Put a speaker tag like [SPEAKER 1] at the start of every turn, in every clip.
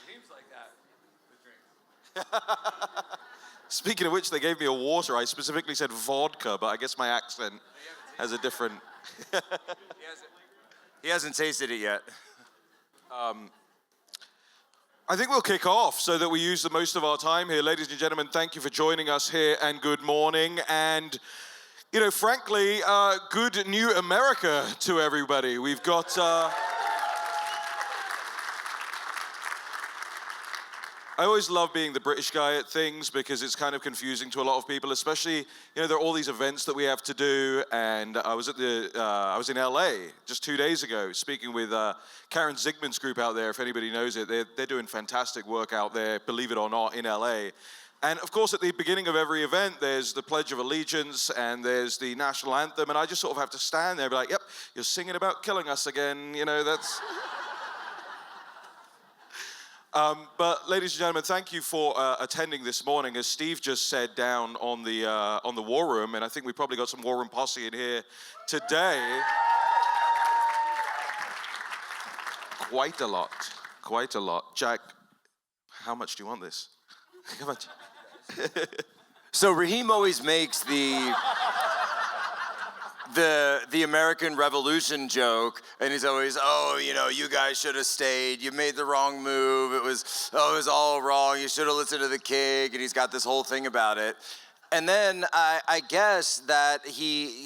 [SPEAKER 1] Seems like that. The drink. Speaking of which, they gave me a water. I specifically said vodka, but I guess my accent has a different...
[SPEAKER 2] He hasn't tasted it yet.
[SPEAKER 1] I think we'll kick off so that we use the most of our time here. Ladies and gentlemen, thank you for joining us here, and good morning. And, you know, frankly, good new America to everybody. We've got... I always love being the British guy at things because it's kind of confusing to a lot of people, especially, you know, there are all these events that we have to do, and I was in LA just 2 days ago speaking with Karen Zigman's group out there. If anybody knows it, they're doing fantastic work out there, believe it or not, in LA. And of course, at the beginning of every event, there's the Pledge of Allegiance and there's the national anthem, and I just sort of have to stand there and be like, yep, you're singing about killing us again, you know, that's... But ladies and gentlemen, thank you for attending this morning. As Steve just said down on the War Room, and I think we probably got some War Room posse in here today. Quite a lot. Jack, how much do you want this? How much?
[SPEAKER 2] So Raheem always makes the American Revolution joke, and he's always, oh, you know, you guys should have stayed. You made the wrong move. It was all wrong. You should have listened to the king. And he's got this whole thing about it. And then I guess that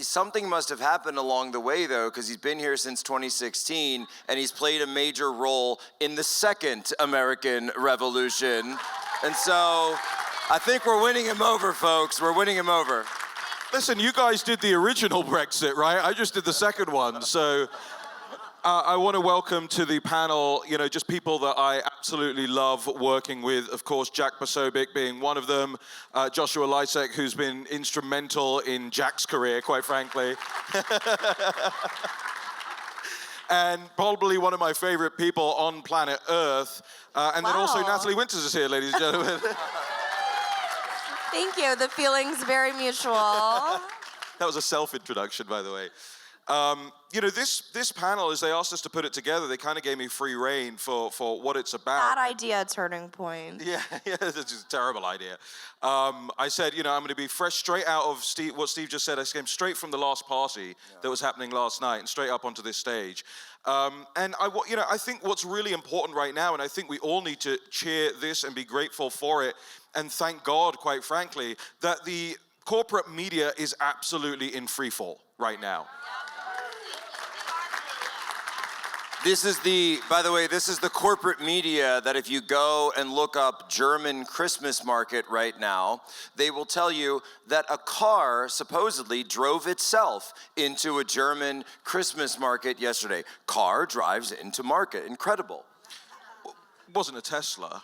[SPEAKER 2] something must have happened along the way, though, because he's been here since 2016, and he's played a major role in the second American Revolution. And so I think we're winning him over, folks. We're winning him over.
[SPEAKER 1] Listen, you guys did the original Brexit, right? I just did the second one. So I want to welcome to the panel, you know, just people that I absolutely love working with. Of course, Jack Posobiec being one of them. Joshua Lisec, who's been instrumental in Jack's career, quite frankly. And probably one of my favorite people on planet Earth. And then also Natalie Winters is here, ladies and gentlemen.
[SPEAKER 3] Thank you. The feeling's very mutual.
[SPEAKER 1] That was a self-introduction, by the way. You know, this panel, as they asked us to put it together, they kind of gave me free reign for what it's about.
[SPEAKER 3] Bad idea, turning point.
[SPEAKER 1] Yeah, it's just a terrible idea. I said, you know, I'm going to be fresh straight out of what Steve just said. I came straight from the last party that was happening last night and straight up onto this stage. And I think what's really important right now, and I think we all need to cheer this and be grateful for it, and thank God, quite frankly, that the corporate media is absolutely in free fall right now.
[SPEAKER 2] By the way, this is the corporate media that if you go and look up German Christmas market right now, they will tell you that a car supposedly drove itself into a German Christmas market yesterday. Car drives into market. Incredible.
[SPEAKER 1] It wasn't a Tesla.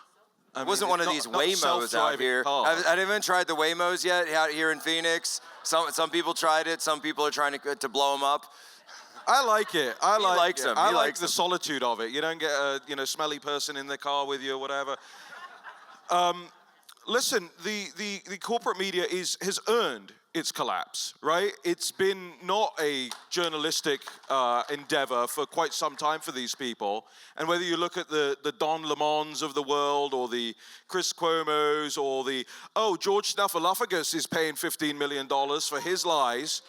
[SPEAKER 2] It wasn't one of these Waymos out here. Have anyone tried the Waymos yet out here in Phoenix? Some people tried it. Some people are trying to blow them up.
[SPEAKER 1] I like it. I like the solitude of it. You don't get a smelly person in the car with you or whatever. Listen, the corporate media has earned its collapse, right? It's been not a journalistic endeavor for quite some time for these people. And whether you look at the Don Lemons of the world or the Chris Cuomos or George Snuffleupagus is paying $15 million for his lies,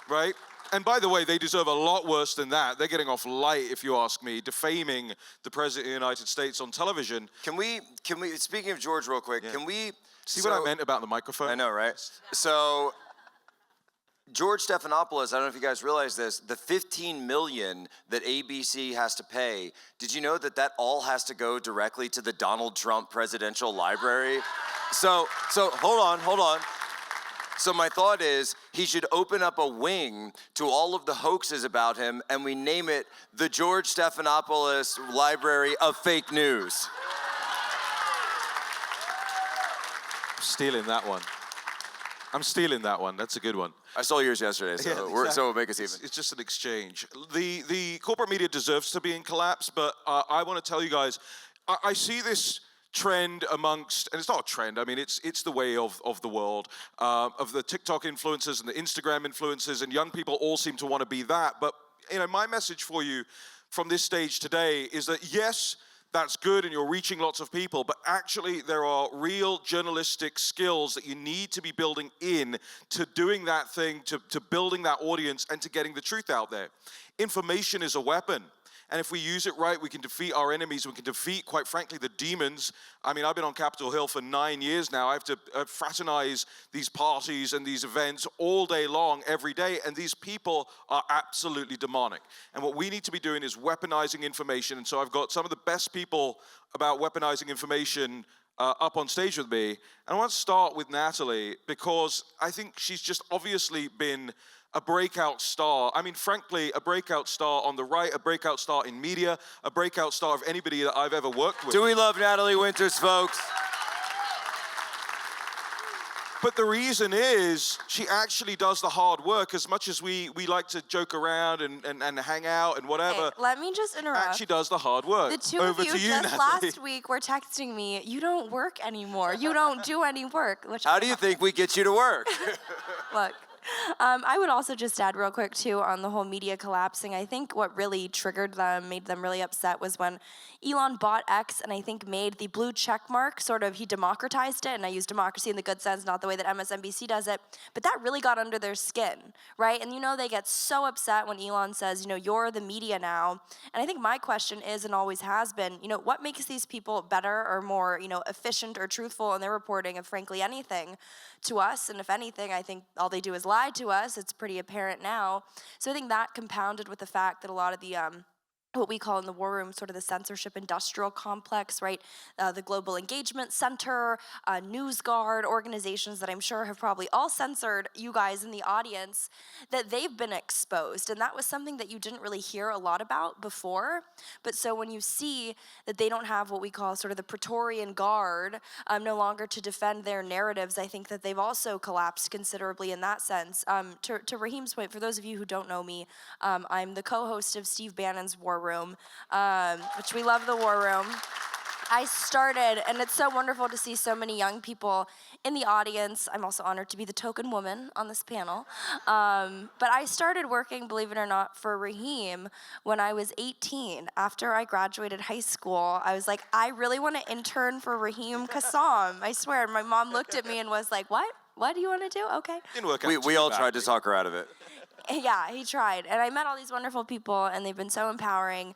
[SPEAKER 1] right? And by the way, they deserve a lot worse than that. They're getting off light, if you ask me, defaming the President of the United States on television.
[SPEAKER 2] Can we, speaking of George real quick, can we...
[SPEAKER 1] See what I meant about the microphone?
[SPEAKER 2] I know, right? So, George Stephanopoulos, I don't know if you guys realize this, the $15 million that ABC has to pay, did you know that all has to go directly to the Donald Trump Presidential Library? So hold on. So my thought is he should open up a wing to all of the hoaxes about him, and we name it the George Stephanopoulos Library of Fake News.
[SPEAKER 1] I'm stealing that one. That's a good one.
[SPEAKER 2] I stole yours yesterday, so, so we'll make us even.
[SPEAKER 1] It's just an exchange. The corporate media deserves to be in collapse, but I want to tell you guys, I see this trend amongst, and it's not a trend, I mean, it's the way of the world, of the TikTok influencers and the Instagram influencers, and young people all seem to want to be that. But, you know, my message for you from this stage today is that, yes, that's good and you're reaching lots of people, but actually there are real journalistic skills that you need to be building in to doing that thing, to building that audience and to getting the truth out there. Information is a weapon. And if we use it right, we can defeat our enemies. We can defeat, quite frankly, the demons. I mean, I've been on Capitol Hill for 9 years now. I have to fraternize these parties and these events all day long, every day. And these people are absolutely demonic. And what we need to be doing is weaponizing information. And so I've got some of the best people about weaponizing information up on stage with me. And I want to start with Natalie because I think she's just obviously been a breakout star. I mean, frankly, a breakout star on the right, a breakout star in media, a breakout star of anybody that I've ever worked with.
[SPEAKER 2] Do we love Natalie Winters, folks?
[SPEAKER 1] But the reason is she actually does the hard work. As much as we like to joke around and hang out and whatever.
[SPEAKER 3] Okay, let me just interrupt.
[SPEAKER 1] Actually does the hard work.
[SPEAKER 3] The two
[SPEAKER 1] Over
[SPEAKER 3] of you
[SPEAKER 1] to you,
[SPEAKER 3] just
[SPEAKER 1] Natalie.
[SPEAKER 3] last week were texting me, you don't work anymore. You don't do any work. Which
[SPEAKER 2] How do you think we get you to work?
[SPEAKER 3] Look. I would also just add real quick, too, on the whole media collapsing. I think what really triggered them, made them really upset, was when Elon bought X and I think made the blue check mark, sort of, he democratized it, and I use democracy in the good sense, not the way that MSNBC does it, but that really got under their skin, right? And, they get so upset when Elon says, you're the media now. And I think my question is, and always has been, what makes these people better or more, efficient or truthful in their reporting of, frankly, anything to us? And if anything, I think all they do is lie to us. It's pretty apparent now. So I think that compounded with the fact that a lot of the what we call in the war room sort of the censorship industrial complex, right? The Global Engagement Center, NewsGuard, organizations that I'm sure have probably all censored you guys in the audience, that they've been exposed. And that was something that you didn't really hear a lot about before. But so when you see that they don't have what we call sort of the Praetorian Guard no longer to defend their narratives, I think that they've also collapsed considerably in that sense. To Raheem's point, for those of you who don't know me, I'm the co-host of Steve Bannon's War Room, which we love the War Room. I started, and it's so wonderful to see so many young people in the audience. I'm also honored to be the token woman on this panel. But I started working, believe it or not, for Raheem when I was 18. After I graduated high school, I was like, I really want to intern for Raheem Kassam. I swear, my mom looked at me and was like, what? What do you want to do? Okay.
[SPEAKER 1] Didn't work out
[SPEAKER 2] We all tried to talk her out of it.
[SPEAKER 3] Yeah, he tried. And I met all these wonderful people, and they've been so empowering.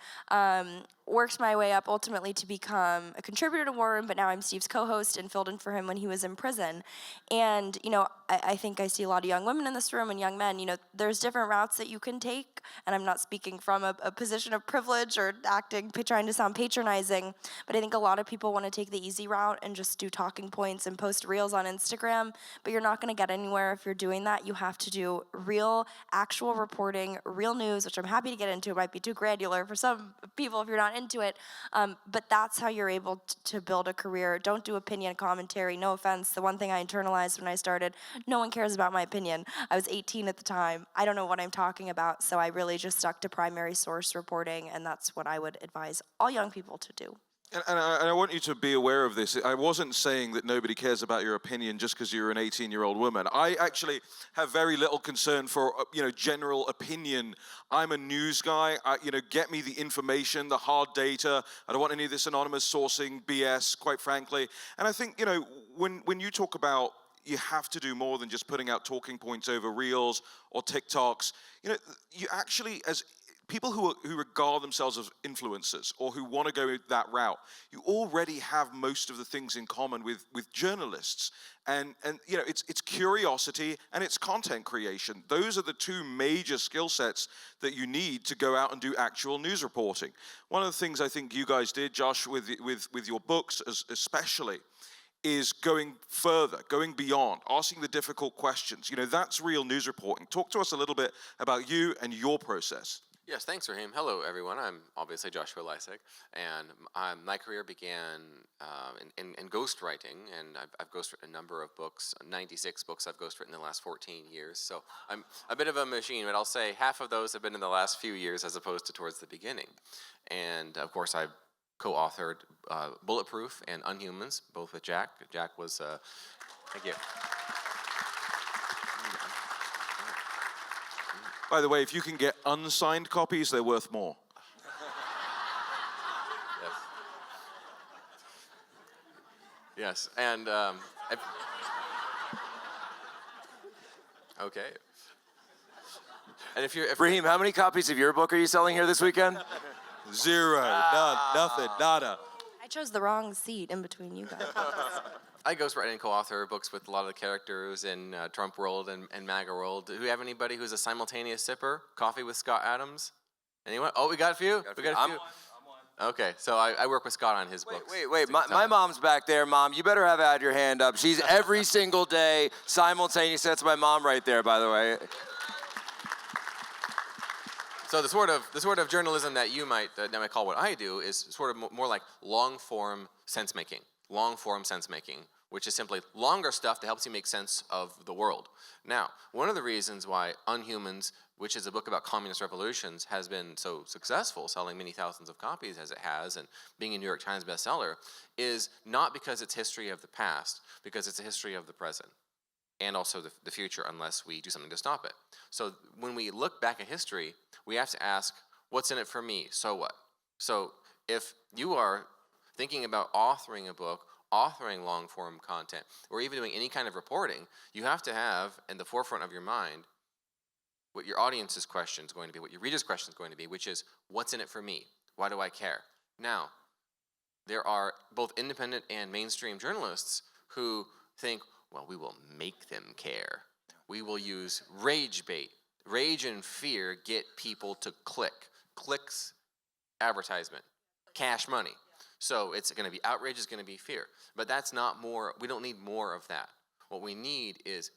[SPEAKER 3] Worked my way up ultimately to become a contributor to War Room, but now I'm Steve's co-host and filled in for him when he was in prison. And, I think I see a lot of young women in this room and young men. There's different routes that you can take, and I'm not speaking from a position of privilege or trying to sound patronizing, but I think a lot of people want to take the easy route and just do talking points and post reels on Instagram, but you're not going to get anywhere if you're doing that. You have to do real, actual reporting, real news, which I'm happy to get into. It might be too granular for some people if you're not into it, but that's how you're able to build a career. Don't do opinion commentary. No offense. The one thing I internalized when I started, no one cares about my opinion. I was 18 at the time. I don't know what I'm talking about, so I really just stuck to primary source reporting, and that's what I would advise all young people to do.
[SPEAKER 1] And I want you to be aware of this. I wasn't saying that nobody cares about your opinion just because you're an 18-year-old woman. I actually have very little concern for, general opinion. I'm a news guy. Get me the information, the hard data. I don't want any of this anonymous sourcing BS, quite frankly. And I think, when you talk about you have to do more than just putting out talking points over Reels or TikToks, you actually, as people who regard themselves as influencers or who want to go that route, you already have most of the things in common with journalists. And it's curiosity and it's content creation. Those are the two major skill sets that you need to go out and do actual news reporting. One of the things I think you guys did, Josh, with your books especially, is going further, going beyond, asking the difficult questions. That's real news reporting. Talk to us a little bit about you and your process.
[SPEAKER 4] Yes, thanks, Raheem. Hello, everyone. I'm obviously Joshua Lisec, and my career began in ghostwriting, and I've ghostwritten a number of books, 96 books I've ghostwritten in the last 14 years, so I'm a bit of a machine, but I'll say half of those have been in the last few years as opposed to towards the beginning. And, of course, I've co-authored Bulletproof and Unhumans, both with Jack. Jack was, thank you.
[SPEAKER 1] By the way, if you can get unsigned copies, they're worth more.
[SPEAKER 4] Yes. Yes, and okay. And if
[SPEAKER 2] Raheem, how many copies of your book are you selling here this weekend?
[SPEAKER 1] 0, none, nothing, nada.
[SPEAKER 3] I chose the wrong seat in between you guys.
[SPEAKER 4] I ghostwrite and co-author books with a lot of the characters in Trump world and MAGA world. Do we have anybody who's a simultaneous sipper? Coffee with Scott Adams? Anyone? Oh, we got a few? We got a few? I'm one. Okay, so I work with Scott on his books.
[SPEAKER 2] Wait. My mom's back there, Mom. You better have had your hand up. She's every single day simultaneous. That's my mom right there, by the way.
[SPEAKER 4] So the sort of journalism that you might call what I do is sort of more like long-form sense-making. Long-form sense-making, which is simply longer stuff that helps you make sense of the world. Now, one of the reasons why Unhumans, which is a book about communist revolutions, has been so successful, selling many thousands of copies as it has, and being a New York Times bestseller, is not because it's history of the past, because it's a history of the present, and also the future, unless we do something to stop it. So when we look back at history, we have to ask, what's in it for me? So what? So if you are thinking about authoring a book, authoring long-form content, or even doing any kind of reporting, you have to have in the forefront of your mind what your audience's question is going to be, what your reader's question is going to be, which is, what's in it for me? Why do I care? Now, there are both independent and mainstream journalists who think, well, we will make them care. We will use rage bait. Rage and fear get people to click. Clicks, advertisement, cash money. So it's going to be outrage, it's going to be fear. But that's not more, we don't need more of that. What we need is,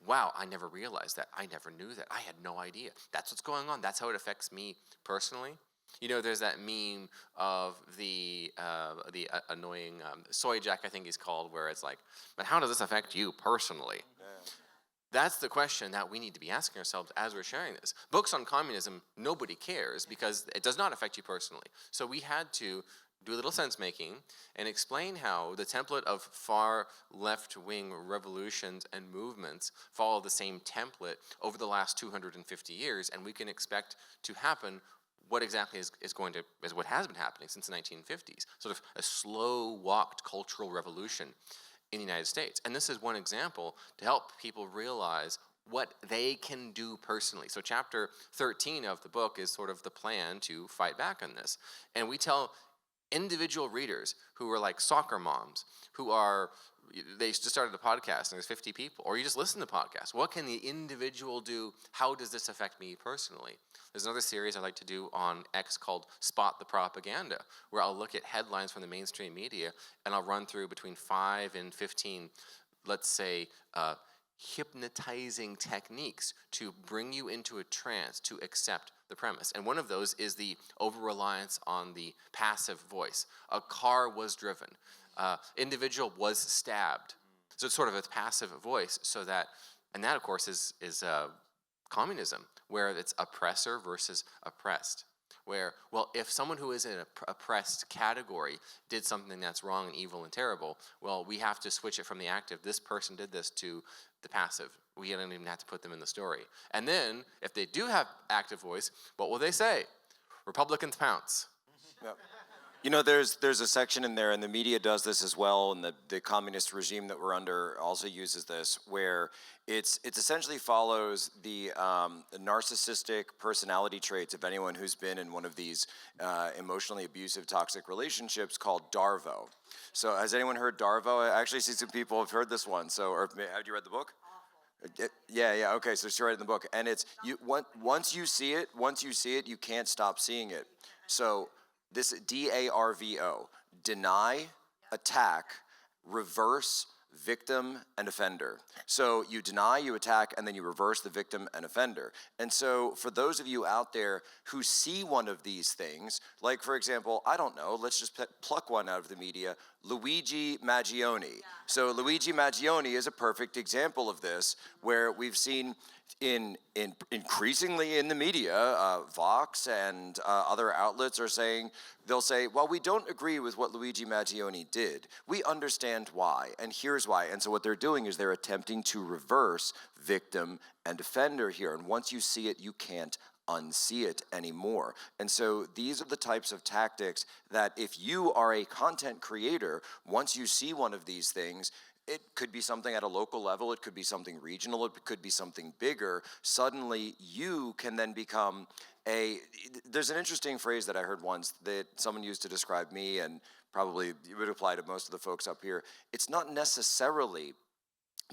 [SPEAKER 4] wow, I never realized that. I never knew that. I had no idea. That's what's going on. That's how it affects me personally. You know, there's that meme of the annoying soy jack, I think he's called, where it's like, but how does this affect you personally? Yeah. That's the question that we need to be asking ourselves as we're sharing this. Books on communism, nobody cares because it does not affect you personally. So we had to do a little sense making and explain how the template of far left-wing revolutions and movements follow the same template over the last 250 years, and we can expect to happen what exactly is what has been happening since the 1950s, sort of a slow-walked cultural revolution in the United States. And this is one example to help people realize what they can do personally. So chapter 13 of the book is sort of the plan to fight back on this. And we tell individual readers who are like soccer moms, they just started a podcast and there's 50 people, or you just listen to podcasts. What can the individual do? How does this affect me personally? There's another series I like to do on X called Spot the Propaganda, where I'll look at headlines from the mainstream media and I'll run through between 5 and 15, let's say, hypnotizing techniques to bring you into a trance to accept the premise. And one of those is the over-reliance on the passive voice. A car was driven. Individual was stabbed. So it's sort of a passive voice, and that of course is communism, where it's oppressor versus oppressed. Where, well, if someone who is in an oppressed category did something that's wrong and evil and terrible, well, we have to switch it from the active, this person did this, to the passive. We don't even have to put them in the story. And then, if they do have active voice, what will they say? Republicans pounce.
[SPEAKER 2] Yep. You know, there's a section in there, and the media does this as well, and the communist regime that we're under also uses this, where it essentially follows the narcissistic personality traits of anyone who's been in one of these emotionally abusive, toxic relationships called DARVO. So has anyone heard DARVO? I actually see some people have heard this one. So, or have you read the book? Yeah. Okay, so she read it in the book, and it's once you see it, you can't stop seeing it. So this DARVO, deny, attack, reverse, victim, and offender. So you deny, you attack, and then you reverse the victim and offender. And so for those of you out there who see one of these things, like for example, I don't know, let's just pluck one out of the media, Luigi Maggioni. Yeah. So Luigi Maggioni is a perfect example of this, where we've seen increasingly in the media, Vox and other outlets they'll say, well, we don't agree with what Luigi Maggioni did. We understand why, and here's why. And so what they're doing is they're attempting to reverse victim and offender here. And once you see it, you can't unsee it anymore. And so these are the types of tactics that if you are a content creator, once you see one of these things, it could be something at a local level, it could be something regional, it could be something bigger. Suddenly you can then become there's an interesting phrase that I heard once that someone used to describe me, and probably it would apply to most of the folks up here. It's not necessarily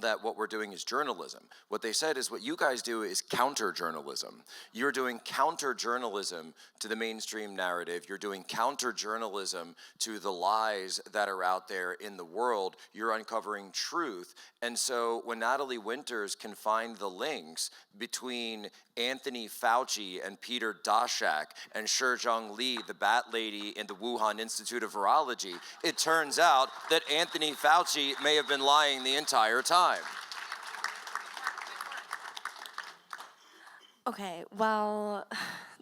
[SPEAKER 2] that what we're doing is journalism. What they said is what you guys do is counter-journalism. You're doing counter-journalism to the mainstream narrative. You're doing counter-journalism to the lies that are out there in the world. You're uncovering truth. And so when Natalie Winters can find the links between Anthony Fauci and Peter Daszak and Shizhong Li, the bat lady in the Wuhan Institute of Virology, it turns out that Anthony Fauci may have been lying the entire time.
[SPEAKER 3] Okay, well,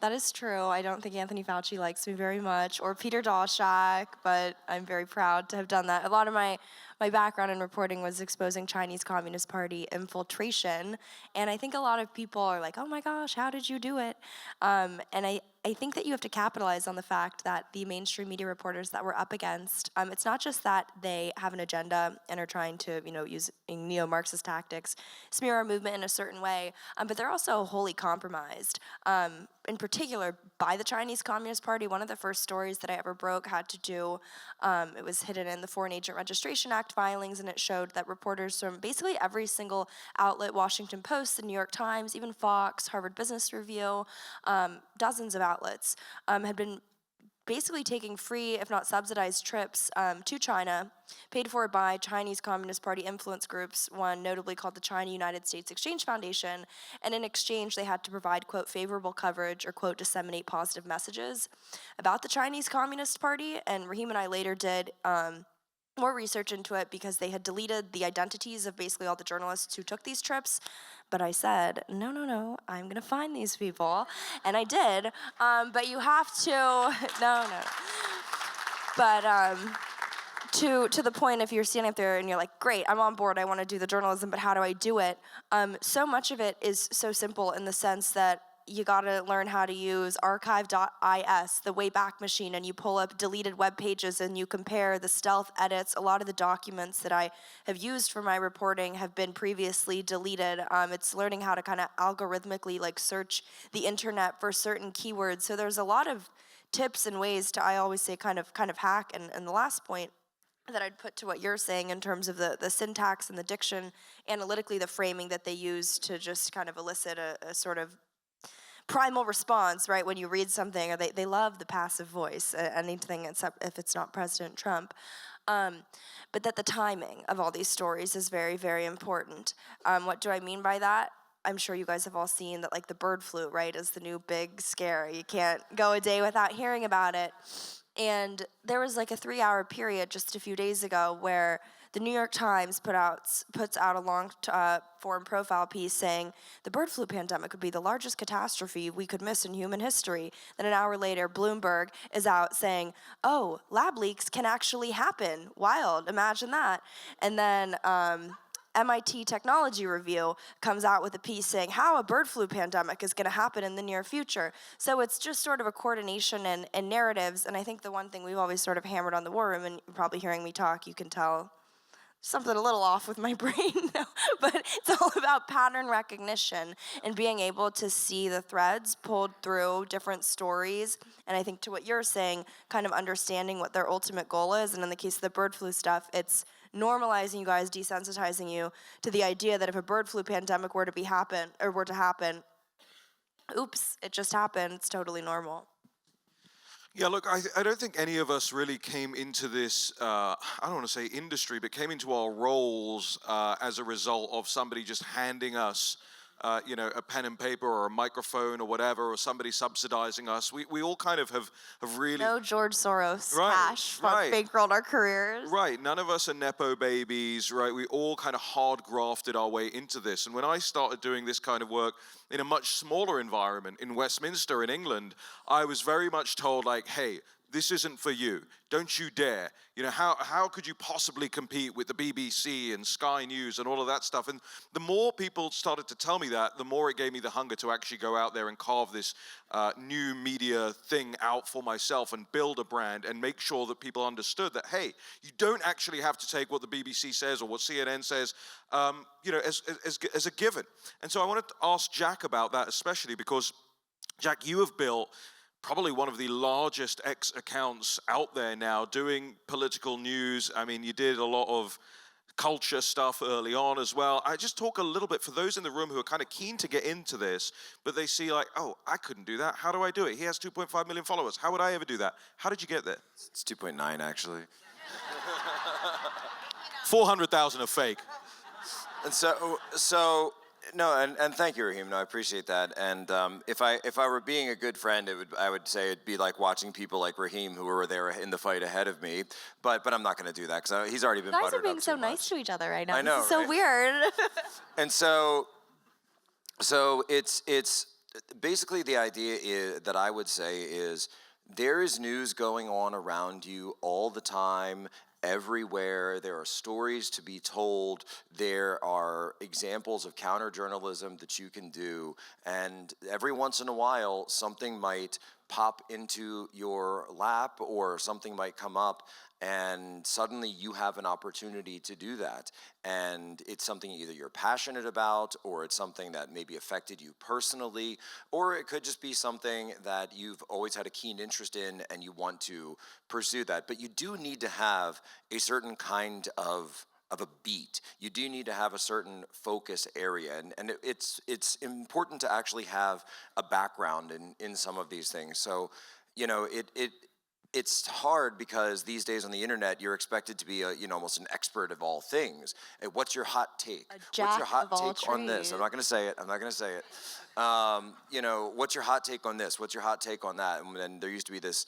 [SPEAKER 3] that is true. I don't think Anthony Fauci likes me very much, or Peter Daszak, but I'm very proud to have done that. A lot of my background in reporting was exposing Chinese Communist Party infiltration, and I think a lot of people are like, oh my gosh, how did you do it? And I think that you have to capitalize on the fact that the mainstream media reporters that we're up against, it's not just that they have an agenda and are trying to, using neo-Marxist tactics, smear our movement in a certain way, but they're also wholly compromised. In particular, by the Chinese Communist Party. One of the first stories that I ever broke had to do, it was hidden in the Foreign Agent Registration Act filings, and it showed that reporters from basically every single outlet, Washington Post, the New York Times, even Fox, Harvard Business Review, dozens of outlets, had been basically taking free, if not subsidized, trips to China, paid for by Chinese Communist Party influence groups, one notably called the China United States Exchange Foundation, and in exchange they had to provide, quote, favorable coverage or, quote, disseminate positive messages about the Chinese Communist Party, and Raheem and I later did more research into it because they had deleted the identities of basically all the journalists who took these trips. But I said, no, I'm gonna find these people. And I did, but you have to, no. But to the point, if you're standing up there and you're like, great, I'm on board, I wanna do the journalism, but how do I do it? So much of it is so simple in the sense that you gotta learn how to use archive.is, the Wayback Machine, and you pull up deleted web pages and you compare the stealth edits. A lot of the documents that I have used for my reporting have been previously deleted. It's learning how to kind of algorithmically search the internet for certain keywords. So there's a lot of tips and ways to, I always say, kind of hack. And the last point that I'd put to what you're saying in terms of the syntax and the diction, analytically the framing that they use to just kind of elicit a sort of primal response, right, when you read something, or they love the passive voice, anything except if it's not President Trump. But that the timing of all these stories is very, very important. What do I mean by that? I'm sure you guys have all seen that the bird flu, right, is the new big scare. You can't go a day without hearing about it. And there was a 3-hour period just a few days ago where the New York Times puts out a long form profile piece saying the bird flu pandemic would be the largest catastrophe we could miss in human history. Then an hour later, Bloomberg is out saying, oh, lab leaks can actually happen. Wild, imagine that. And then MIT Technology Review comes out with a piece saying how a bird flu pandemic is going to happen in the near future. So it's just sort of a coordination and narratives. And I think the one thing we've always sort of hammered on the War Room, and you're probably hearing me talk, you can tell something a little off with my brain now, but it's all about pattern recognition and being able to see the threads pulled through different stories. And I think to what you're saying, kind of understanding what their ultimate goal is. And in the case of the bird flu stuff, it's normalizing you guys, desensitizing you to the idea that if a bird flu pandemic were to happen, oops, it just happened, it's totally normal.
[SPEAKER 1] Yeah, look, I don't think any of us really came into this, I don't want to say industry, but came into our roles as a result of somebody just handing us, a pen and paper or a microphone or whatever, or somebody subsidizing us. We all kind of have really...
[SPEAKER 3] No George Soros cash bankrolled our careers.
[SPEAKER 1] Right, none of us are Nepo babies, right? We all kind of hard grafted our way into this. And when I started doing this kind of work in a much smaller environment in Westminster in England, I was very much told hey, this isn't for you. Don't you dare. You know, how could you possibly compete with the BBC and Sky News and all of that stuff? And the more people started to tell me that, the more it gave me the hunger to actually go out there and carve this new media thing out for myself and build a brand and make sure that people understood that, hey, you don't actually have to take what the BBC says or what CNN says, you know, as a given. And so I wanted to ask Jack about that, especially because, Jack, you have built probably one of the largest X accounts out there now doing political news. I mean, you did a lot of culture stuff early on as well. I just talk a little bit for those in the room who are kind of keen to get into this, but they see like, oh, I couldn't do that. How do I do it? He has 2.5 million followers. How would I ever do that? How did you get there?
[SPEAKER 2] It's 2.9 actually.
[SPEAKER 1] 400,000 are fake.
[SPEAKER 2] And so no, and thank you, Raheem. No, I appreciate that. And if I were being a good friend, I would say it'd be like watching people like Raheem who were there in the fight ahead of me. But I'm not going to do that because he's already been
[SPEAKER 3] You guys
[SPEAKER 2] buttered
[SPEAKER 3] are being
[SPEAKER 2] up
[SPEAKER 3] so
[SPEAKER 2] too
[SPEAKER 3] nice
[SPEAKER 2] much.
[SPEAKER 3] to each other right now.
[SPEAKER 2] I know,
[SPEAKER 3] This is so
[SPEAKER 2] right?
[SPEAKER 3] weird.
[SPEAKER 2] And so it's basically the idea is, that I would say is there is news going on around you all the time, everywhere. There are stories to be told. There are examples of counter-journalism that you can do. And every once in a while, something might pop into your lap or something might come up, and suddenly you have an opportunity to do that. And it's something either you're passionate about, or it's something that maybe affected you personally, or it could just be something that you've always had a keen interest in and you want to pursue that. But you do need to have a certain kind of a beat. You do need to have a certain focus area, and it's important to actually have a background in some of these things. So, you know, it's hard because these days on the internet, you're expected to be almost an expert of all things. Hey, what's your hot take? What's your hot take on this? I'm not going to say it. You know, what's your hot take on this? What's your hot take on that? And then there used to be this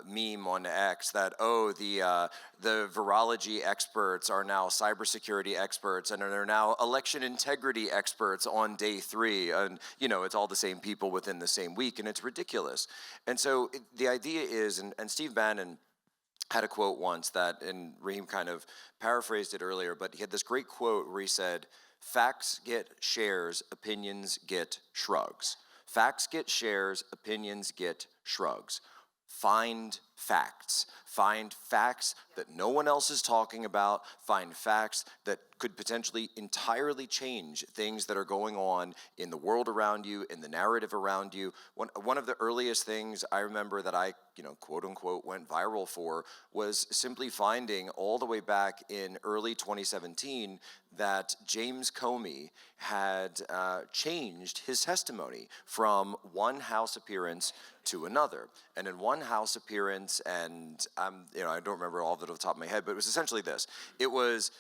[SPEAKER 2] meme on X that, the virology experts are now cybersecurity experts and are now election integrity experts on day 3. And, you know, it's all the same people within the same week, and it's ridiculous. And so the idea is, and Steve Bannan had a quote once that, and Raheem kind of paraphrased it earlier, but he had this great quote where he said, "Facts get shares, opinions get shrugs." Facts get shares, opinions get shrugs. Find facts. Find facts that no one else is talking about. Find facts that could potentially entirely change things that are going on in the world around you, in the narrative around you. One of the earliest things I remember that I, quote unquote, went viral for was simply finding all the way back in early 2017 that James Comey had changed his testimony from one House appearance to another. And in one House appearance, and I don't remember all of it off the top of my head, but it was essentially this. It was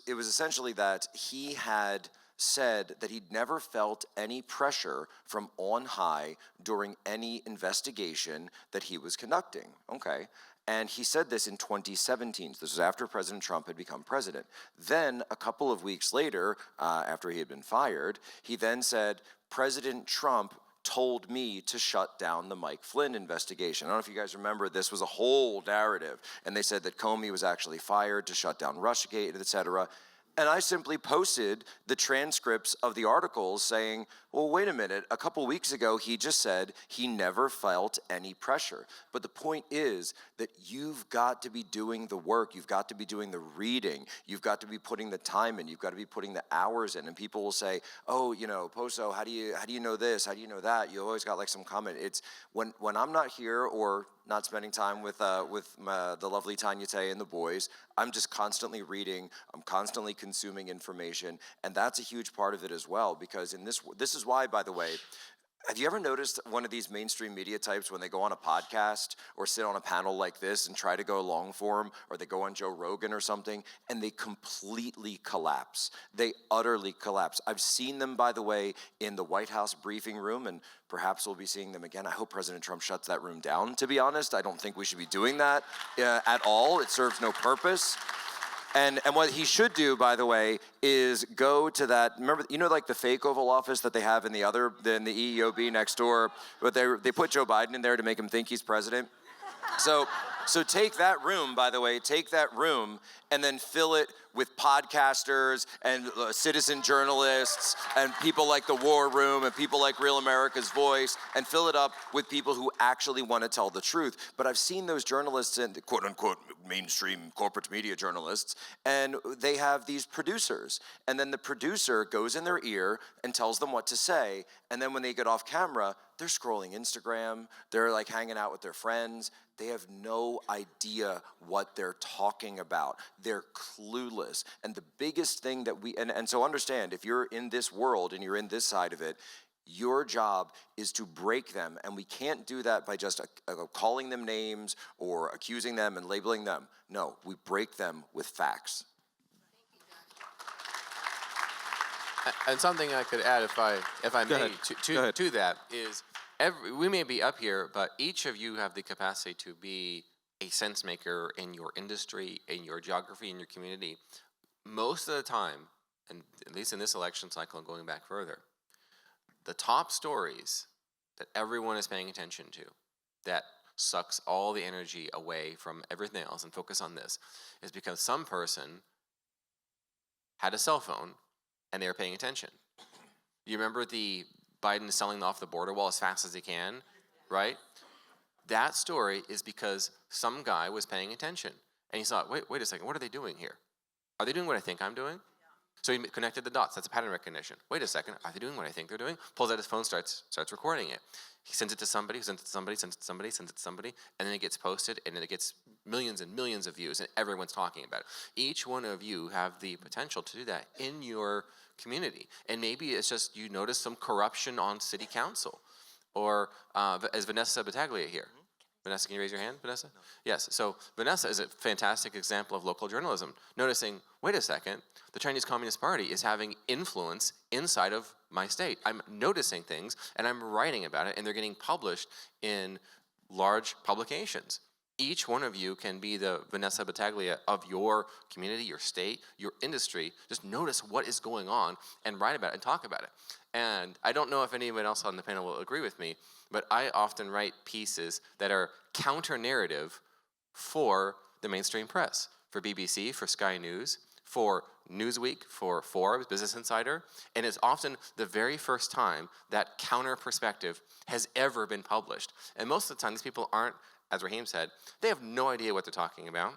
[SPEAKER 2] essentially that he had said that he'd never felt any pressure from on high during any investigation that he was conducting. Okay. And he said this in 2017. This was after President Trump had become president. Then, a couple of weeks later, after he had been fired, he then said, "President Trump told me to shut down the Mike Flynn investigation." I don't know if you guys remember, this was a whole narrative. And they said that Comey was actually fired to shut down Russiagate, et cetera. And I simply posted the transcripts of the articles saying, well, wait a minute, a couple weeks ago he just said he never felt any pressure. But the point is that you've got to be doing the work, you've got to be doing the reading, you've got to be putting the time in, you've got to be putting the hours in. And people will say, oh, Poso, how do you know this? How do you know that? You always got like some comment. It's when I'm not here or not spending time with the lovely Tanya Tay and the boys, I'm just constantly reading, I'm constantly consuming information, and that's a huge part of it as well, because this is why, by the way, have you ever noticed one of these mainstream media types when they go on a podcast or sit on a panel like this and try to go long form, or they go on Joe Rogan or something, and they completely collapse? They utterly collapse. I've seen them, by the way, in the White House briefing room, and perhaps we'll be seeing them again. I hope President Trump shuts that room down, to be honest. I don't think we should be doing that at all. It serves no purpose. And what he should do, by the way, is go to that, remember, like the fake Oval Office that they have in the EEOB next door, but they put Joe Biden in there to make him think he's president? So take that room, by the way, take that room and then fill it with podcasters and citizen journalists and people like The War Room and people like Real America's Voice, and fill it up with people who actually want to tell the truth. But I've seen those journalists and quote unquote mainstream corporate media journalists, and they have these producers. And then the producer goes in their ear and tells them what to say. And then when they get off camera, they're scrolling Instagram, they're like hanging out with their friends. They have no idea what they're talking about. They're clueless. And the biggest thing that and so understand, if you're in this world and you're in this side of it, your job is to break them. And we can't do that by just calling them names or accusing them and labeling them. No, we break them with facts.
[SPEAKER 4] And something I could add, if I may, to that is, we may be up here, but each of you have the capacity to be a sense maker in your industry, in your geography, in your community. Most of the time, and at least in this election cycle and going back further, the top stories that everyone is paying attention to, that sucks all the energy away from everything else and focus on this, is because some person had a cell phone and they were paying attention. You remember the Biden selling off the border wall as fast as he can, right? That story is because some guy was paying attention. And he thought, wait a second, what are they doing here? Are they doing what I think I'm doing? So he connected the dots. That's a pattern recognition. Wait a second, are they doing what I think they're doing? Pulls out his phone, starts recording it. He sends it to somebody, sends it to somebody, sends it to somebody, sends it to somebody, and then it gets posted, and then it gets millions and millions of views, and everyone's talking about it. Each one of you have the potential to do that in your community. And maybe it's just you notice some corruption on city council. Or as Vanessa Battaglia here. Vanessa, can you raise your hand, Vanessa? No. Yes, so Vanessa is a fantastic example of local journalism. Noticing, wait a second, the Chinese Communist Party is having influence inside of my state. I'm noticing things, and I'm writing about it, and they're getting published in large publications. Each one of you can be the Vanessa Battaglia of your community, your state, your industry. Just notice what is going on and write about it and talk about it. And I don't know if anyone else on the panel will agree with me, but I often write pieces that are counter-narrative for the mainstream press, for BBC, for Sky News, for Newsweek, for Forbes, Business Insider, and it's often the very first time that counter-perspective has ever been published. And most of the time, these people aren't, as Raheem said, they have no idea what they're talking about.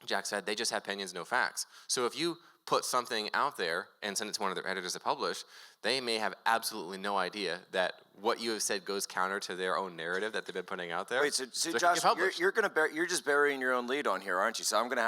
[SPEAKER 4] Jack said they just have opinions, no facts. So if you put something out there and send it to one of their editors to publish, they may have absolutely no idea that what you have said goes counter to their own narrative that they've been putting out there.
[SPEAKER 2] Wait, so Josh, you're just burying your own lead on here, aren't you? So I'm gonna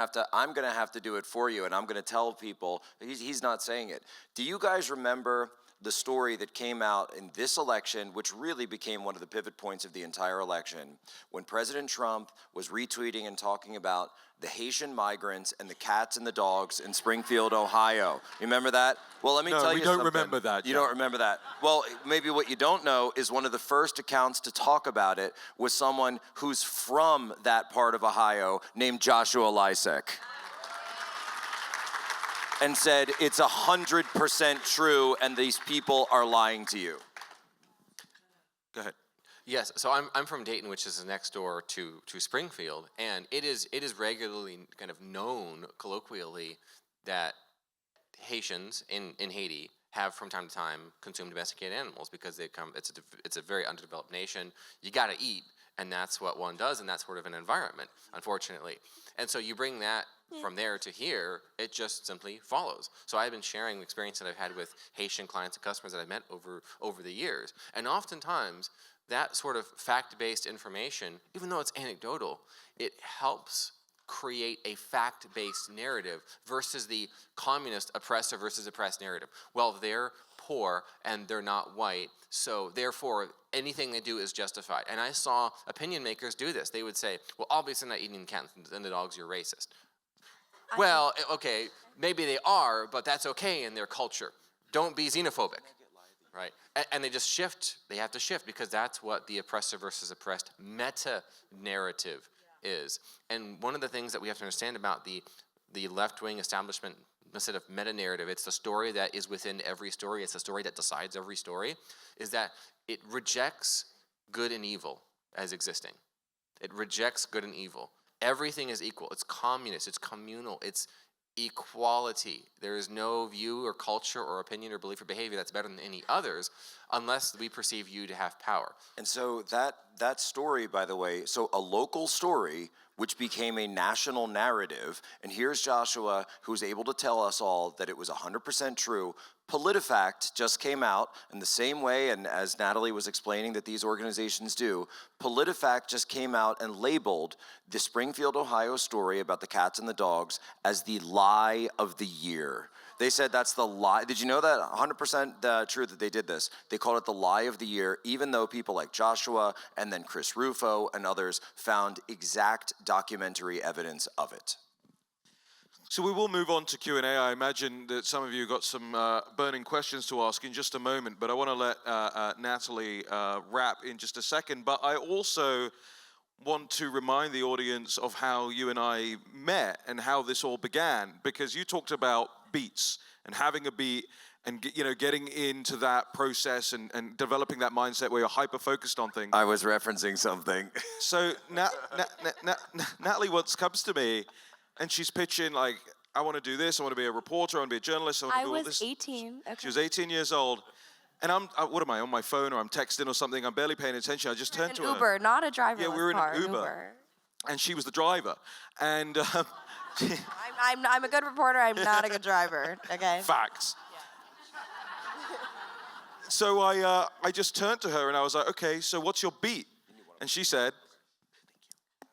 [SPEAKER 2] have to do it for you, and I'm gonna tell people. He's not saying it. Do you guys remember the story that came out in this election, which really became one of the pivot points of the entire election, when President Trump was retweeting and talking about the Haitian migrants and the cats and the dogs in Springfield, Ohio? You remember that? Well, let me tell you something.
[SPEAKER 1] No, we don't remember that.
[SPEAKER 2] You don't remember that. Well, maybe what you don't know is one of the first accounts to talk about it was someone who's from that part of Ohio named Joshua Lisec. And said, it's 100% true, and these people are lying to you.
[SPEAKER 1] Go ahead.
[SPEAKER 4] Yes, so I'm from Dayton, which is next door to Springfield, and it is regularly kind of known colloquially that Haitians in Haiti have from time to time consumed domesticated animals because it's a very underdeveloped nation. You got to eat, and that's what one does in that sort of an environment, unfortunately. And so you bring that from there to here, it just simply follows. So I've been sharing the experience that I've had with Haitian clients and customers that I've met over the years. And oftentimes, that sort of fact-based information, even though it's anecdotal, it helps create a fact-based narrative versus the communist oppressor versus oppressed narrative. Well, they're poor and they're not white, so therefore anything they do is justified. And I saw opinion makers do this. They would say, well, obviously not eating the cat and the dogs, you're racist. Well, okay, maybe they are, but that's okay in their culture. Don't be xenophobic, right? And they just shift. They have to shift because that's what the oppressor versus oppressed meta-narrative is. And one of the things that we have to understand about the left-wing establishment instead of meta-narrative, it's the story that is within every story, it's the story that decides every story, is that it rejects good and evil as existing. It rejects good and evil. Everything is equal. It's communist. It's communal. It's equality. There is no view or culture or opinion or belief or behavior that's better than any others unless we perceive you to have power.
[SPEAKER 2] And so that story, by the way, so a local story which became a national narrative, and here's Joshua who's able to tell us all that it was 100% true. PolitiFact just came out in the same way, and as Natalie was explaining that these organizations do, PolitiFact just came out and labeled the Springfield, Ohio story about the cats and the dogs as the lie of the year. They said that's the lie. Did you know that? 100% true that they did this. They called it the lie of the year, even though people like Joshua and then Chris Rufo and others found exact documentary evidence of it.
[SPEAKER 1] So we will move on to Q&A. I imagine that some of you got some burning questions to ask in just a moment, but I want to let Natalie wrap in just a second. But I also want to remind the audience of how you and I met and how this all began, because you talked about beats and having a beat and getting into that process and developing that mindset where you're hyper-focused on things.
[SPEAKER 2] I was referencing something.
[SPEAKER 1] So Natalie once comes to me and she's pitching like, I want to do this, I want to be a reporter, I want to be a journalist, I want to do all this.
[SPEAKER 3] I was 18. Okay.
[SPEAKER 1] She was 18 years old. And what am I, on my phone or I'm texting or something, I'm barely paying attention. I just turned to her.
[SPEAKER 3] Uber, not a driverless
[SPEAKER 1] Yeah, we were in
[SPEAKER 3] car,
[SPEAKER 1] an Uber. And she was the driver. And
[SPEAKER 3] I'm a good reporter, I'm not a good driver, okay?
[SPEAKER 1] facts. So I just turned to her and I was like, okay, so what's your beat? And she said,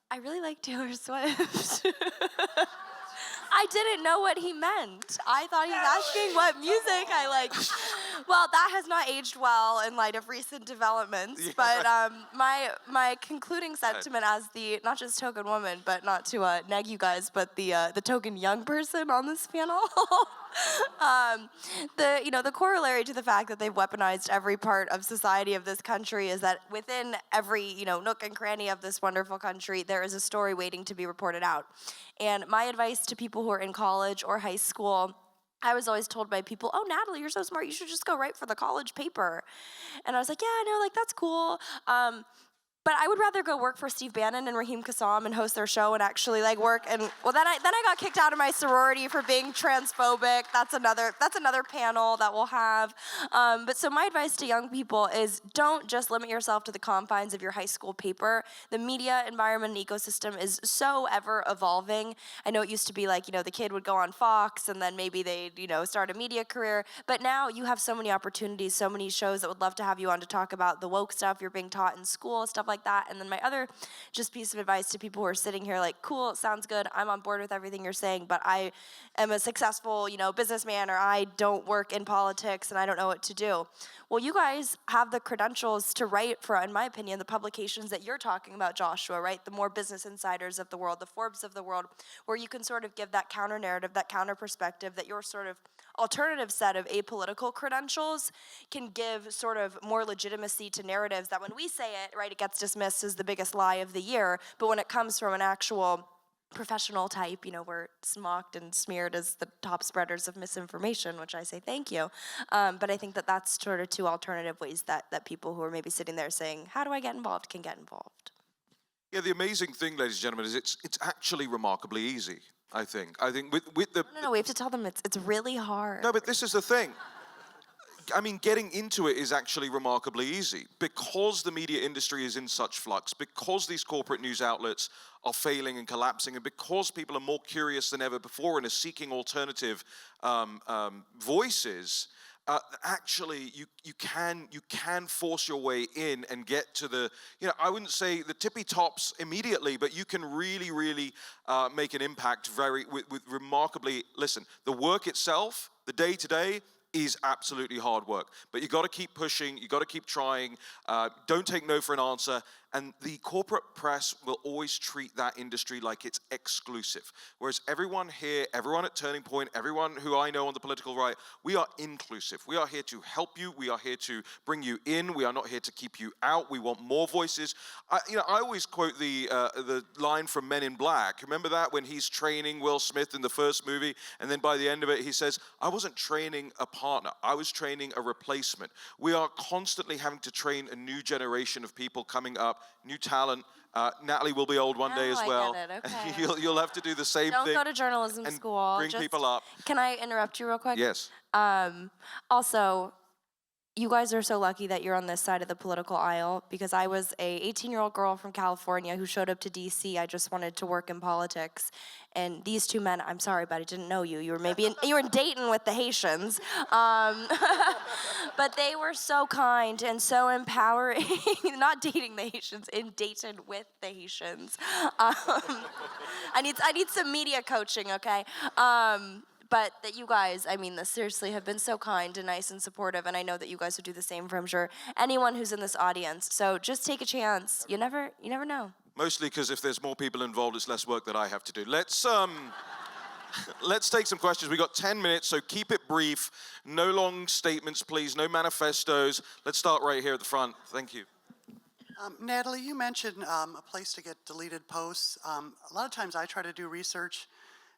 [SPEAKER 3] I really like Taylor Swift. I didn't know what he meant. I thought he was asking what music I like. Well, that has not aged well in light of recent developments.
[SPEAKER 1] Yeah,
[SPEAKER 3] but
[SPEAKER 1] right.
[SPEAKER 3] my concluding sentiment as the not just token woman, but not to nag you guys, but the token young person on this panel. The corollary to the fact that they've weaponized every part of society of this country is that within every nook and cranny of this wonderful country, there is a story waiting to be reported out. And my advice to people who are in college or high school, I was always told by people, oh, Natalie, you're so smart, you should just go write for the college paper. And I was like, yeah, I know, like, that's cool. But I would rather go work for Steve Bannan and Raheem Kassam and host their show and actually like work. And well, then I got kicked out of my sorority for being transphobic. That's another panel that we'll have. But so my advice to young people is don't just limit yourself to the confines of your high school paper. The media environment and ecosystem is so ever evolving. I know it used to be like, the kid would go on Fox and then maybe they'd, start a media career. But now you have so many opportunities, so many shows that would love to have you on to talk about the woke stuff you're being taught in school, stuff like that. And then my other just piece of advice to people who are sitting here like, cool, it sounds good, I'm on board with everything you're saying, but I am a successful, businessman, or I don't work in politics and I don't know what to do. Well, you guys have the credentials to write for, in my opinion, the publications that you're talking about, Joshua, right? The more Business Insiders of the world, the Forbes of the world, where you can sort of give that counter narrative, that counter perspective, that your sort of alternative set of apolitical credentials can give sort of more legitimacy to narratives that when we say it, right, it gets dismissed as the biggest lie of the year, but when it comes from an actual professional type, we're mocked and smeared as the top spreaders of misinformation, which I say thank you. But I think that that's sort of two alternative ways that people who are maybe sitting there saying, how do I get involved, can get involved.
[SPEAKER 1] yeah, the amazing thing, ladies and gentlemen, is it's actually remarkably easy, I think. I think with the...
[SPEAKER 3] No, we have to tell them it's really hard.
[SPEAKER 1] No, but this is the thing. I mean, getting into it is actually remarkably easy because the media industry is in such flux, because these corporate news outlets are failing and collapsing, and because people are more curious than ever before and are seeking alternative voices. Actually, you can force your way in and get to the, I wouldn't say the tippy tops immediately, but you can really, really make an impact with remarkably. Listen, the work itself, the day-to-day, is absolutely hard work. But you got to keep pushing, you got to keep trying, don't take no for an answer, and the corporate press will always treat that industry like it's exclusive. Whereas everyone here, everyone at Turning Point, everyone who I know on the political right, we are inclusive. We are here to help you, we are here to bring you in, we are not here to keep you out, we want more voices. I always quote the line from Men in Black. Remember that, when he's training Will Smith in the first movie, and then by the end of it he says, I wasn't training a partner, I was training a replacement. We are constantly having to train a new generation of people coming up, new talent, Natalie will be old one day as
[SPEAKER 3] I
[SPEAKER 1] well.
[SPEAKER 3] get it, okay.
[SPEAKER 1] You'll have to do the same
[SPEAKER 3] Don't
[SPEAKER 1] thing.
[SPEAKER 3] go to journalism
[SPEAKER 1] and
[SPEAKER 3] school.
[SPEAKER 1] bring
[SPEAKER 3] Just-
[SPEAKER 1] people up.
[SPEAKER 3] Can I interrupt you real quick?
[SPEAKER 1] Yes.
[SPEAKER 3] Also, you guys are so lucky that you're on this side of the political aisle, because I was a 18-year-old girl from California who showed up to DC. I just wanted to work in politics. And these two men, I'm sorry, but I didn't know you. You were maybe you were in Dayton with the Haitians. But they were so kind and so empowering. Not dating the Haitians, in Dayton with the Haitians. I need some media coaching, okay? But that you guys, I mean, this seriously have been so kind and nice and supportive, and I know that you guys would do the same for, I'm sure, anyone who's in this audience. So just take a chance. You never know.
[SPEAKER 1] Mostly because if there's more people involved, it's less work that I have to do. Let's take some questions. We got 10 minutes, so keep it brief. No long statements, please. No manifestos. Let's start right here at the front. Thank you.
[SPEAKER 5] Natalie, you mentioned a place to get deleted posts. A lot of times I try to do research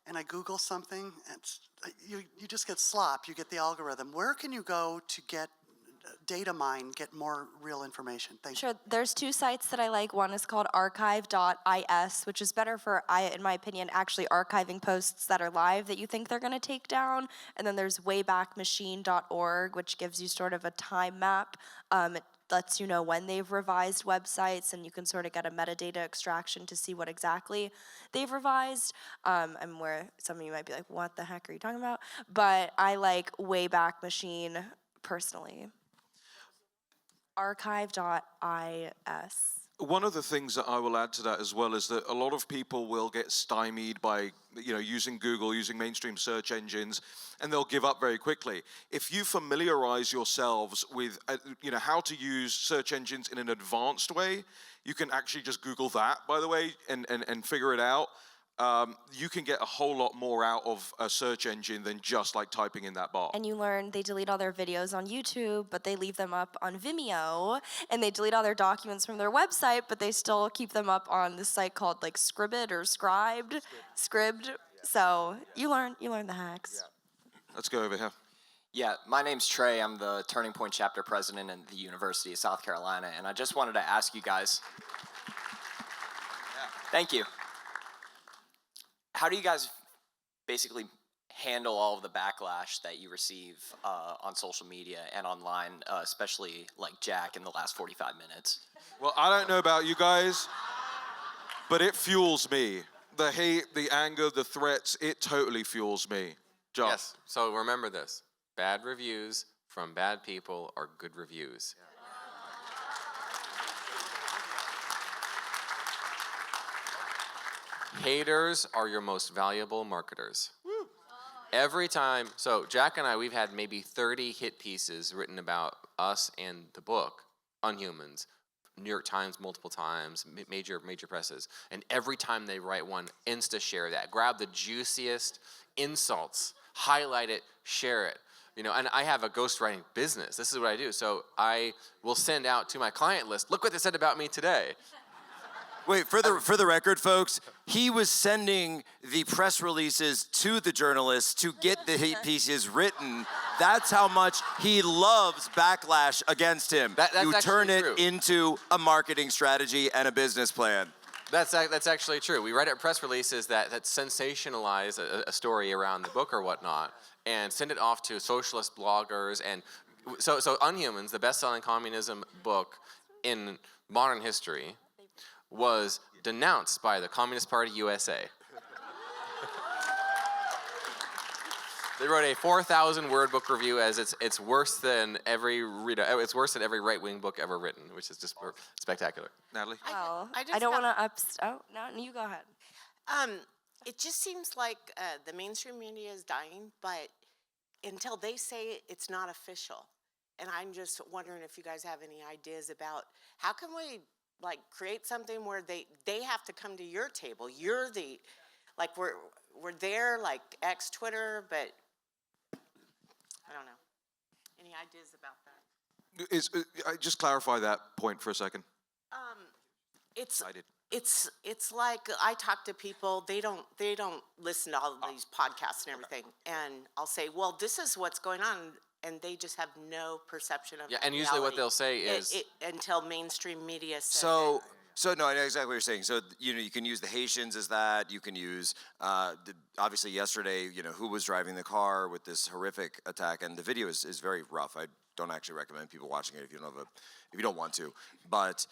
[SPEAKER 5] and I Google something, and you just get slop. You get the algorithm. Where can you go to get data mine, get more real information? Thank you.
[SPEAKER 3] Sure, there's two sites that I like. One is called archive.is, which is better for, in my opinion, actually archiving posts that are live that you think they're gonna take down. And then there's waybackmachine.org, which gives you sort of a time map. It lets you know when they've revised websites, and you can sort of get a metadata extraction to see what exactly they've revised. And where some of you might be like, what the heck are you talking about? But I like Wayback Machine personally. Archive.is.
[SPEAKER 1] One of the things that I will add to that as well is that a lot of people will get stymied by, using Google, using mainstream search engines, and they'll give up very quickly. If you familiarize yourselves with, how to use search engines in an advanced way, you can actually just Google that, by the way, and figure it out. You can get a whole lot more out of a search engine than just like typing in that bar.
[SPEAKER 3] And you learn they delete all their videos on YouTube, but they leave them up on Vimeo, and they delete all their documents from their website, but they still keep them up on this site called like Scribd or Scribd. Yeah. So you learn the hacks.
[SPEAKER 1] Yeah. Let's go over here.
[SPEAKER 6] Yeah, my name's Trey. I'm the Turning Point chapter president at the University of South Carolina, and I just wanted to ask you guys. Thank you. How do you guys basically handle all of the backlash that you receive on social media and online, especially like Jack in the last 45 minutes?
[SPEAKER 1] Well, I don't know about you guys, but it fuels me. The hate, the anger, the threats, it totally fuels me. Josh.
[SPEAKER 4] Yes, so remember this. Bad reviews from bad people are good reviews. Haters are your most valuable marketers. Woo. Every time, so Jack and I, we've had maybe 30 hit pieces written about us and the book, Unhumans, New York Times multiple times, major presses. And every time they write one, insta-share that. Grab the juiciest insults, highlight it, share it. And I have a ghostwriting business. This is what I do. So I will send out to my client list, look what they said about me today.
[SPEAKER 2] Wait, for the record, folks, he was sending the press releases to the journalists to get the hate pieces written. That's how much he loves backlash against him.
[SPEAKER 4] That's
[SPEAKER 2] you turn it
[SPEAKER 4] true.
[SPEAKER 2] into a marketing strategy and a business plan.
[SPEAKER 4] That's actually true. We write out press releases that sensationalize a story around the book or whatnot, and send it off to socialist bloggers. And so Unhumans, the best-selling communism book in modern history, was denounced by the Communist Party USA. They wrote a 4,000-word book review as it's worse than every right-wing book ever written, which is just spectacular.
[SPEAKER 1] Natalie?
[SPEAKER 3] Well,
[SPEAKER 7] I
[SPEAKER 3] I,
[SPEAKER 7] just
[SPEAKER 3] don't
[SPEAKER 7] have-
[SPEAKER 3] want to Oh, no, you go ahead.
[SPEAKER 7] It just seems like the mainstream media is dying, but until they say it's not official. And I'm just wondering if you guys have any ideas about how can we create something where they have to come to your table. You're the, we're there like X Twitter, but I don't know. Any ideas about that?
[SPEAKER 1] Just clarify that point for a second.
[SPEAKER 7] It's
[SPEAKER 1] I did.
[SPEAKER 7] it's like I talk to people, they don't listen to all of these podcasts and everything. And I'll say, well, this is what's going on, and they just have no perception of
[SPEAKER 4] Yeah, and usually what
[SPEAKER 7] reality.
[SPEAKER 4] they'll say is
[SPEAKER 7] until mainstream media says
[SPEAKER 2] So So no, I know exactly what you're saying. So you can use the Haitians as that. You can use obviously yesterday. Who was driving the car with this horrific attack, and the video is very rough. I don't actually recommend people watching it if you don't want to. But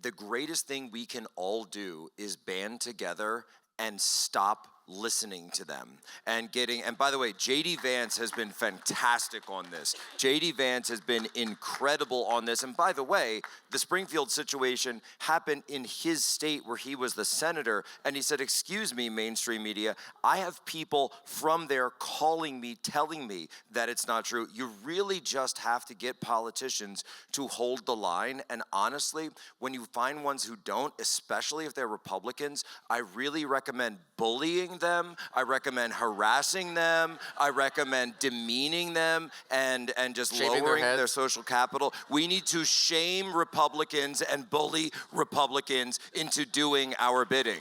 [SPEAKER 2] the greatest thing we can all do is band together and stop listening to them and by the way, JD Vance has been fantastic on this. JD Vance has been incredible on this. And by the way, the Springfield situation happened in his state where he was the senator, and he said, excuse me, mainstream media, I have people from there calling me, telling me that it's not true. You really just have to get politicians to hold the line. And honestly, when you find ones who don't, especially if they're Republicans, I really recommend bullying them. I recommend harassing them. I recommend demeaning them and just
[SPEAKER 4] Shaving
[SPEAKER 2] lowering
[SPEAKER 4] their
[SPEAKER 2] their social capital. We need to shame Republicans and bully Republicans into doing our bidding.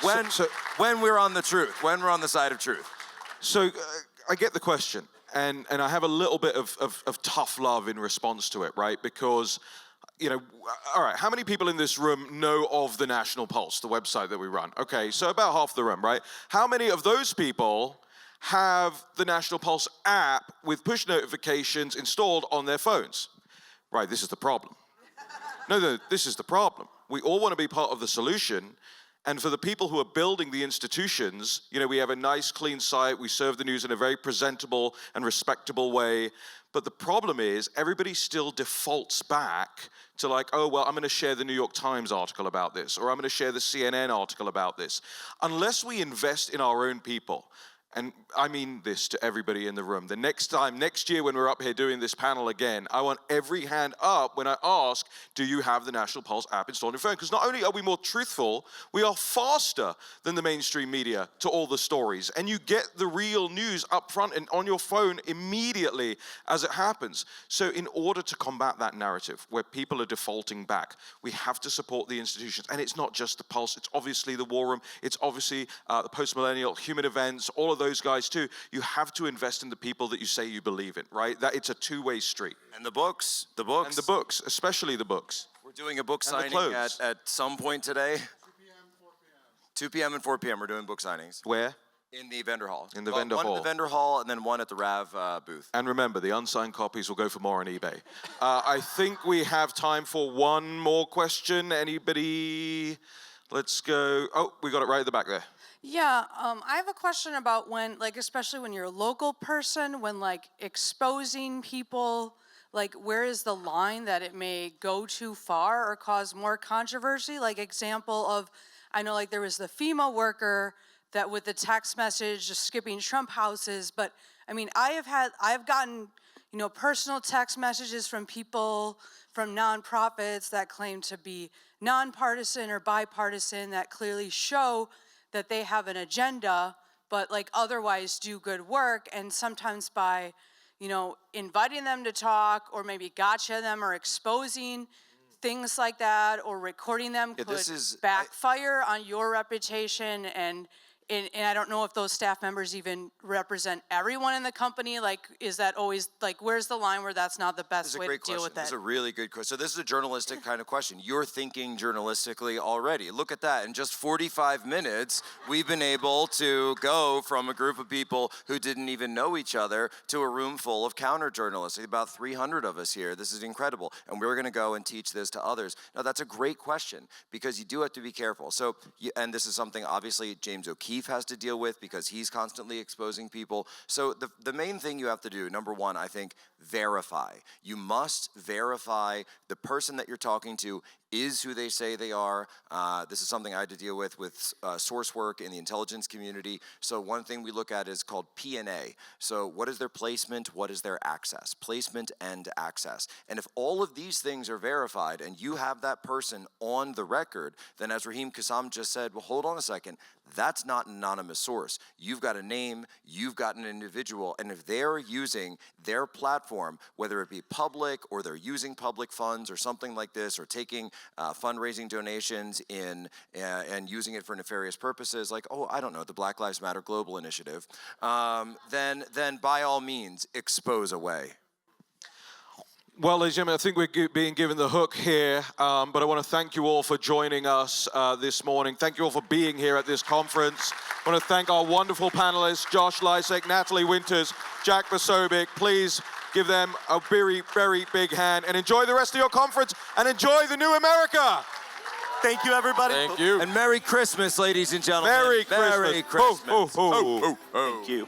[SPEAKER 2] When we're on the truth, when we're on the side of truth.
[SPEAKER 1] So I get the question, and I have a little bit of tough love in response to it, right? Because all right, how many people in this room know of the National Pulse, the website that we run? Okay, so about half the room, right? How many of those people have the National Pulse app with push notifications installed on their phones? Right, this is the problem. No, this is the problem. We all want to be part of the solution. And for the people who are building the institutions, we have a nice, clean site. We serve the news in a very presentable and respectable way. But the problem is everybody still defaults back to oh, well, I'm going to share the New York Times article about this, or I'm going to share the CNN article about this. Unless we invest in our own people, and I mean this to everybody in the room, next year when we're up here doing this panel again, I want every hand up when I ask, do you have the National Pulse app installed on your phone? Because not only are we more truthful, we are faster than the mainstream media to all the stories. And you get the real news up front and on your phone immediately as it happens. So in order to combat that narrative where people are defaulting back, we have to support the institutions. And it's not just the Pulse, it's obviously the War Room, it's obviously the Post-Millennial, Human Events, all of those guys too. You have to invest in the people that you say you believe in, right? That it's a two-way street.
[SPEAKER 2] And the books.
[SPEAKER 1] And the books, especially the books.
[SPEAKER 2] We're doing a book
[SPEAKER 1] And the
[SPEAKER 2] signing
[SPEAKER 1] clothes.
[SPEAKER 2] at some point today. 2 p.m. and 4 p.m. we're doing book signings.
[SPEAKER 1] Where?
[SPEAKER 2] In the vendor hall.
[SPEAKER 1] In the vendor
[SPEAKER 2] one
[SPEAKER 1] hall.
[SPEAKER 2] One at the vendor hall and then one at the RAV booth.
[SPEAKER 1] And remember, the unsigned copies will go for more on eBay. I think we have time for one more question. Anybody? Let's go. Oh, we got it right at the back there.
[SPEAKER 8] Yeah, I have a question about when, especially when you're a local person, when, exposing people, where is the line that it may go too far or cause more controversy? Example of, I know, there was the FEMA worker that with the text message just skipping Trump houses, but, I mean, I've gotten, personal text messages from people, from nonprofits that claim to be nonpartisan or bipartisan that clearly show that they have an agenda, but otherwise do good work, and sometimes by, inviting them to talk or maybe gotcha them or exposing things like that or recording them could backfire on your reputation and I don't know if those staff members even represent everyone in the company. Is that always, where's the line where that's not the best way to deal with that?
[SPEAKER 2] This is a really good question. So this is a journalistic kind of question. You're thinking journalistically already. Look at that. In just 45 minutes, we've been able to go from a group of people who didn't even know each other to a room full of counter-journalists. About 300 of us here. This is incredible. And we're going to go and teach this to others. Now, that's a great question because you do have to be careful. So, and this is something, obviously, James O'Keefe has to deal with because he's constantly exposing people. So the main thing you have to do, number one, I think, verify. You must verify the person that you're talking to is who they say they are. This is something I had to deal with source work in the intelligence community. So one thing we look at is called P&A. So what is their placement? What is their access? Placement and access. And if all of these things are verified and you have that person on the record, then as Raheem Kassam just said, well, hold on a second, that's not an anonymous source. You've got a name, you've got an individual, and if they're using their platform, whether it be public or they're using public funds or something like this, or taking fundraising donations and using it for nefarious purposes, like, oh, I don't know, the Black Lives Matter Global Initiative, then by all means, expose away.
[SPEAKER 1] Well, ladies and gentlemen, I think we're being given the hook here, but I want to thank you all for joining us this morning. Thank you all for being here at this conference. I want to thank our wonderful panelists, Josh Lisec, Natalie Winters, Jack Posobiec. Please give them a very, very big hand and enjoy the rest of your conference and enjoy the new America.
[SPEAKER 6] Thank you, everybody.
[SPEAKER 1] Thank you.
[SPEAKER 2] And Merry Christmas, ladies and gentlemen.
[SPEAKER 1] Merry Christmas.
[SPEAKER 2] Merry Christmas.
[SPEAKER 1] Ho, ho, ho.
[SPEAKER 6] Thank you.